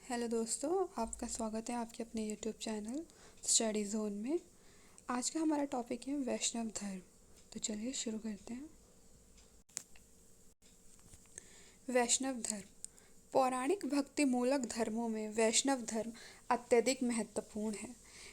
Hello दोस्तों, आपका स्वागत है आपके अपने यूट्यूब चैनल स्टडी जोन में। आज का हमारा टॉपिक है वैष्णव धर्म। तो चलिए शुरू करते हैं। वैष्णव धर्म पौराणिक भक्ति मूलक धर्मों में वैष्णव धर्म अत्यधिक महत्वपूर्ण है।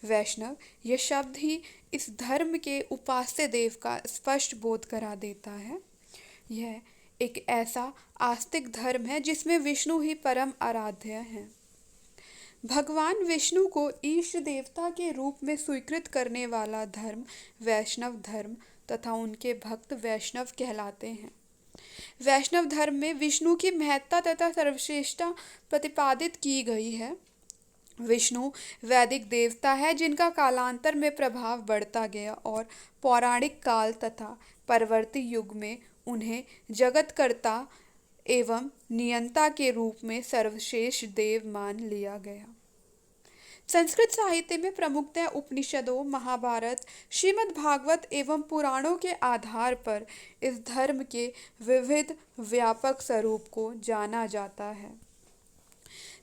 वैष्णव यह शब्द ही इस धर्म के उपास्य देव का स्पष्ट बोध करा देता है। यह एक ऐसा आस्तिक धर्म है जिसमें विष्णु ही परम आराध्य हैं। भगवान विष्णु को ईष्ट देवता के रूप में स्वीकृत करने वाला धर्म वैष्णव धर्म तथा उनके भक्त वैष्णव कहलाते हैं। वैष्णव धर्म में विष्णु की महत्ता तथा सर्वश्रेष्ठता प्रतिपादित की गई है। विष्णु वैदिक देवता है जिनका कालांतर में प्रभाव बढ़ता गया और पौराणिक काल तथा परवर्ती युग में उन्हें जगतकर्ता एवं नियंता के रूप में सर्वश्रेष्ठ देव मान लिया गया। संस्कृत साहित्य में प्रमुखतः उपनिषदों, महाभारत, श्रीमद् भागवत एवं पुराणों के आधार पर इस धर्म के विविध व्यापक स्वरूप को जाना जाता है।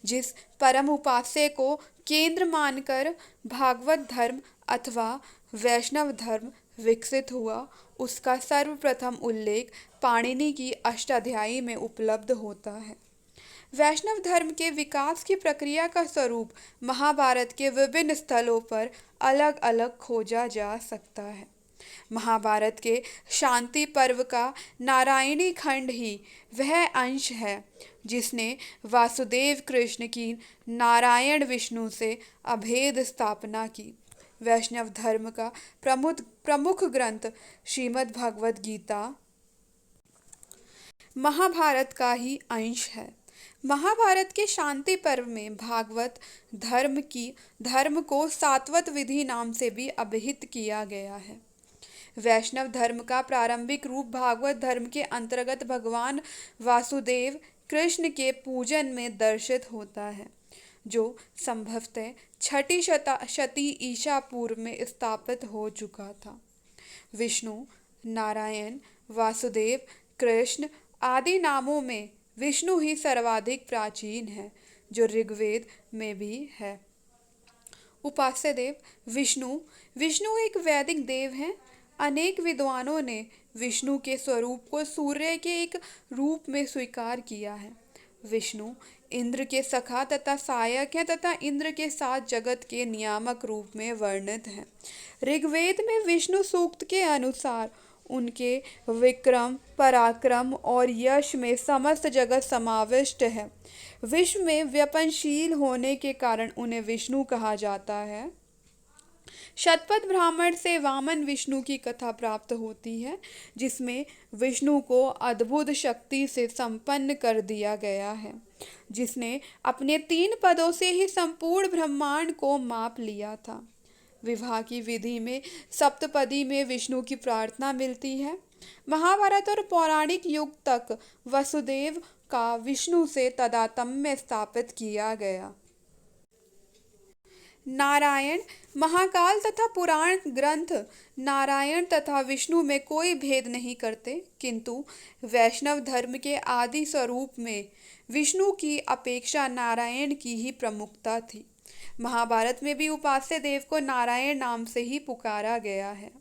जिस परम उपास्य को केंद्र मानकर भागवत धर्म अथवा वैष्णव धर्म विकसित हुआ, उसका सर्वप्रथम उल्लेख पाणिनि की अष्टाध्यायी में उपलब्ध होता है। वैष्णव धर्म के विकास की प्रक्रिया का स्वरूप महाभारत के विभिन्न स्थलों पर अलग अलग खोजा जा सकता है। महाभारत के शांति पर्व का नारायणी खंड ही वह अंश है जिसने वासुदेव कृष्ण की नारायण विष्णु से अभेद स्थापना की। वैष्णव धर्म का प्रमुख ग्रंथ श्रीमद् भगवद गीता महाभारत का ही अंश है। महाभारत के शांति पर्व में भागवत धर्म को सात्वत विधि नाम से भी अभिहित किया गया है। वैष्णव धर्म का प्रारंभिक रूप भागवत धर्म के अंतर्गत भगवान वासुदेव कृष्ण के पूजन में दर्शित होता है, जो संभवतः छठी शती ईसा पूर्व में स्थापित हो चुका था। विष्णु, नारायण, वासुदेव, कृष्ण आदि नामों में विष्णु ही सर्वाधिक प्राचीन है, जो ऋग्वेद में भी है। उपास्य देव विष्णु एक वैदिक देव हैं। अनेक विद्वानों ने विष्णु के स्वरूप को सूर्य के एक रूप में स्वीकार किया है। विष्णु इंद्र के सखा तथा सहायक हैं तथा इंद्र के साथ जगत के नियामक रूप में वर्णित हैं। ऋग्वेद में विष्णु सूक्त के अनुसार उनके विक्रम, पराक्रम और यश में समस्त जगत समाविष्ट है। विश्व में व्यपनशील होने के कारण उन्हें विष्णु कहा जाता है। शतपथ ब्राह्मण से वामन विष्णु की कथा प्राप्त होती है, जिसमें विष्णु को अद्भुत शक्ति से संपन्न कर दिया गया है, जिसने अपने 3 पदों से ही संपूर्ण ब्रह्मांड को माप लिया था। विवाह की विधि में सप्तपदी में विष्णु की प्रार्थना मिलती है। महाभारत और पौराणिक युग तक वसुदेव का विष्णु से तादात्म्य स्थापित किया गया। नारायण महाकाल तथा पुराण ग्रंथ नारायण तथा विष्णु में कोई भेद नहीं करते, किंतु वैष्णव धर्म के आदि स्वरूप में विष्णु की अपेक्षा नारायण की ही प्रमुखता थी। महाभारत में भी उपास्य देव को नारायण नाम से ही पुकारा गया है।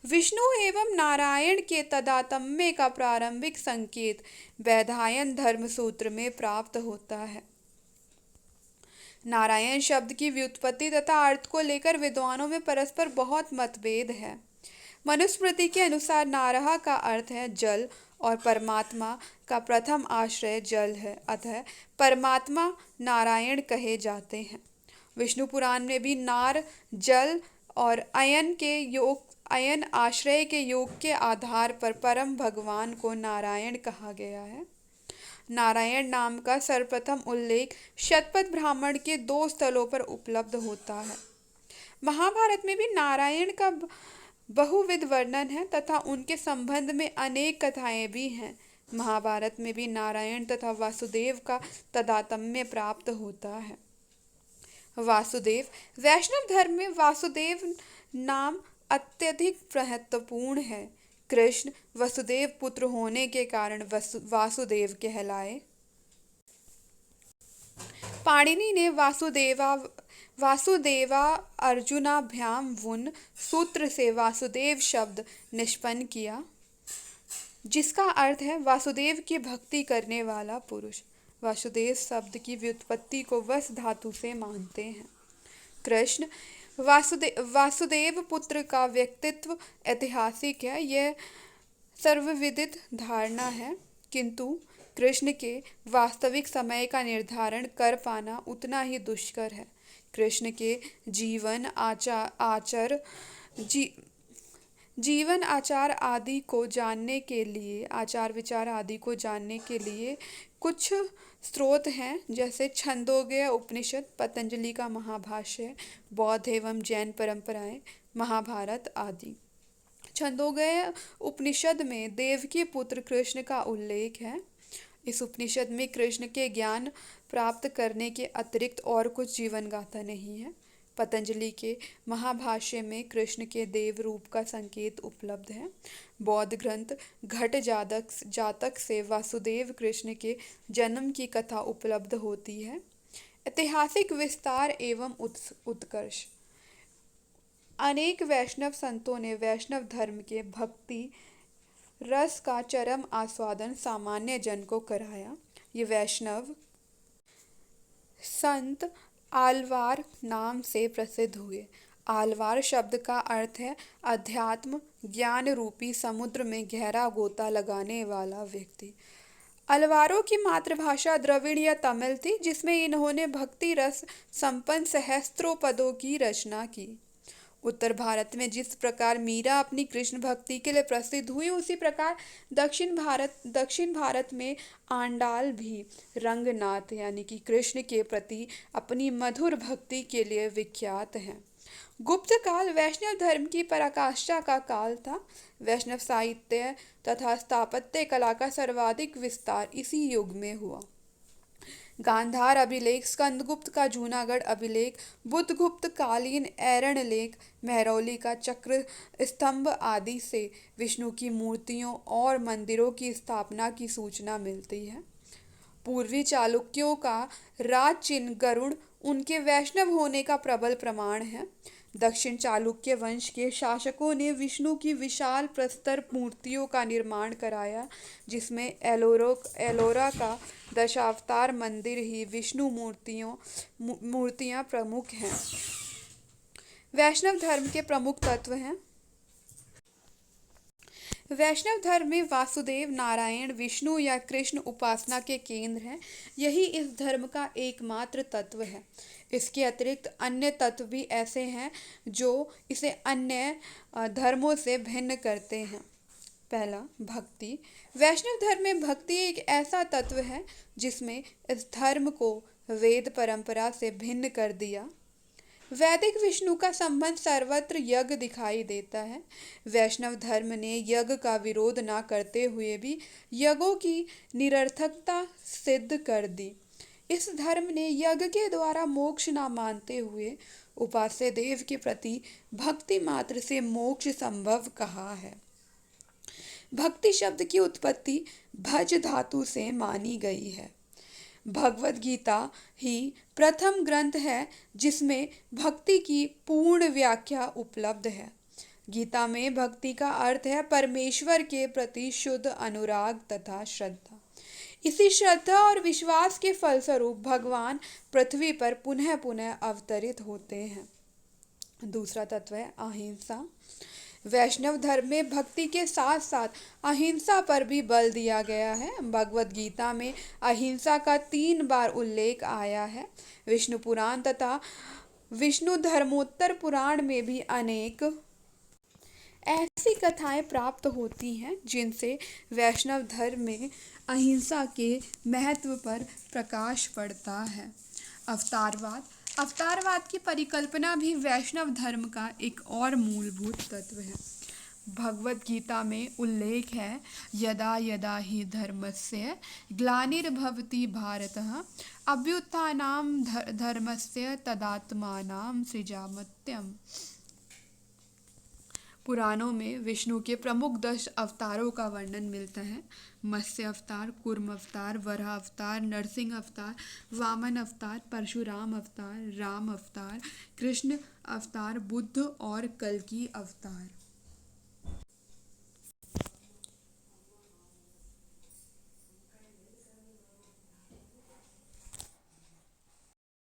विष्णु एवं नारायण के तादात्म्य का प्रारंभिक संकेत वैधायन धर्म सूत्र में प्राप्त होता है। नारायण शब्द की व्युत्पत्ति तथा अर्थ को लेकर विद्वानों में परस्पर बहुत मतभेद है। मनुस्मृति के अनुसार नारह का अर्थ है जल और परमात्मा का प्रथम आश्रय जल है, अतः परमात्मा नारायण कहे जाते हैं। विष्णु पुराण में भी नार जल और अयन आश्रय के योग के आधार पर परम भगवान को नारायण कहा गया है। नारायण नाम का सर्वप्रथम उल्लेख शतपथ ब्राह्मण के 2 स्थलों पर उपलब्ध होता है। महाभारत में भी नारायण का बहुविध वर्णन है तथा उनके संबंध में अनेक कथाएं भी हैं। महाभारत में भी नारायण तथा वासुदेव का तादात्म्य प्राप्त होता है। वासुदेव वैष्णव धर्म में वासुदेव नाम अत्यधिक महत्वपूर्ण है। कृष्ण वसुदेव पुत्र होने के कारण वासुदेव कहलाए। पाणिनि ने वासुदेवा अर्जुनाभ्याम वुन सूत्र से वासुदेव शब्द निष्पन्न किया, जिसका अर्थ है वासुदेव की भक्ति करने वाला पुरुष। वासुदेव शब्द की व्युत्पत्ति को वस धातु से मानते हैं। कृष्ण वासुदेव पुत्र का व्यक्तित्व ऐतिहासिक है, यह सर्वविदित धारणा है, किंतु कृष्ण के वास्तविक समय का निर्धारण कर पाना उतना ही दुष्कर है। कृष्ण के जीवन आचार आदि को जानने के लिए, आचार विचार आदि को जानने के लिए कुछ स्रोत हैं, जैसे छंदोग्य उपनिषद, पतंजलि का महाभाष्य, बौद्ध एवं जैन परंपराएं, महाभारत आदि। छंदोग्य उपनिषद में देवकी पुत्र कृष्ण का उल्लेख है। इस उपनिषद में कृष्ण के ज्ञान प्राप्त करने के अतिरिक्त और कुछ जीवन गाथा नहीं है। पतंजलि के महाभाष्य में कृष्ण के देव रूप का संकेत उपलब्ध है। बौद्ध ग्रंथ घट जातक से वासुदेव कृष्ण के जन्म की कथा उपलब्ध होती है। ऐतिहासिक विस्तार एवं उत्कर्ष। अनेक वैष्णव संतों ने वैष्णव धर्म के भक्ति रस का चरम आस्वादन सामान्य जन को कराया। ये वैष्णव संत आलवार नाम से प्रसिद्ध हुए। आलवार शब्द का अर्थ है अध्यात्म ज्ञान रूपी समुद्र में गहरा गोता लगाने वाला व्यक्ति। अलवारों की मातृभाषा द्रविड़ या तमिल थी, जिसमें इन्होंने भक्ति रस संपन्न सहस्त्रों पदों की रचना की। उत्तर भारत में जिस प्रकार मीरा अपनी कृष्ण भक्ति के लिए प्रसिद्ध हुई, उसी प्रकार दक्षिण भारत में आंडाल भी रंगनाथ यानी कि कृष्ण के प्रति अपनी मधुर भक्ति के लिए विख्यात हैं। गुप्त काल वैष्णव धर्म की पराकाष्ठा का काल था। वैष्णव साहित्य तथा स्थापत्य कला का सर्वाधिक विस्तार इसी युग में हुआ। गांधार अभिलेख, स्कंदगुप्त का जूनागढ़ अभिलेख, बुद्धगुप्त कालीन ऐरण लेख, महरौली का चक्र स्तंभ आदि से विष्णु की मूर्तियों और मंदिरों की स्थापना की सूचना मिलती है। पूर्वी चालुक्यों का राज चिन्ह गरुड़ उनके वैष्णव होने का प्रबल प्रमाण है। दक्षिण चालुक्य वंश के शासकों ने विष्णु की विशाल प्रस्तर मूर्तियों का निर्माण कराया, जिसमें एलोरा का दशावतार मंदिर ही विष्णु मूर्तियां प्रमुख हैं। वैष्णव धर्म के प्रमुख तत्व हैं। वैष्णव धर्म में वासुदेव नारायण विष्णु या कृष्ण उपासना के केंद्र हैं। यही इस धर्म का एकमात्र तत्व है। इसके अतिरिक्त अन्य तत्व भी ऐसे हैं जो इसे अन्य धर्मों से भिन्न करते हैं। पहला, भक्ति। वैष्णव धर्म में भक्ति एक ऐसा तत्व है जिसमें इस धर्म को वेद परंपरा से भिन्न कर दिया। वैदिक विष्णु का संबंध सर्वत्र यज्ञ दिखाई देता है। वैष्णव धर्म ने यज्ञ का विरोध न करते हुए भी यज्ञों की निरर्थकता सिद्ध कर दी। इस धर्म ने यज्ञ के द्वारा मोक्ष न मानते हुए उपास्य देव के प्रति भक्ति मात्र से मोक्ष संभव कहा है। भक्ति शब्द की उत्पत्ति भज धातु से मानी गई है। भगवद गीता ही प्रथम ग्रंथ है जिसमें भक्ति की पूर्ण व्याख्या उपलब्ध है। गीता में भक्ति का अर्थ है परमेश्वर के प्रति शुद्ध अनुराग तथा श्रद्धा। इसी श्रद्धा और विश्वास के फलस्वरूप भगवान पृथ्वी पर पुनः पुनः अवतरित होते हैं। दूसरा तत्व है अहिंसा। वैष्णव धर्म में भक्ति के साथ साथ अहिंसा पर भी बल दिया गया है। भगवद गीता में अहिंसा का 3 बार उल्लेख आया है। विष्णु पुराण तथा विष्णु धर्मोत्तर पुराण में भी अनेक ऐसी कथाएं प्राप्त होती हैं जिनसे वैष्णव धर्म में अहिंसा के महत्व पर प्रकाश पड़ता है। अवतारवाद की परिकल्पना भी वैष्णव धर्म का एक और मूलभूत तत्व है। भगवद गीता में उल्लेख है, यदा यदा हि धर्मस्य ग्लानिर्भवति भारतः अभ्युत्थानं धर्मस्य तदात्मानं सृजाम्यहम्। पुराणों में विष्णु के प्रमुख 10 अवतारों का वर्णन मिलता है। मत्स्य अवतार, कूर्म अवतार, वराह अवतार, नरसिंह अवतार, वामन अवतार, परशुराम अवतार, राम अवतार, कृष्ण अवतार, बुद्ध और कल्कि अवतार।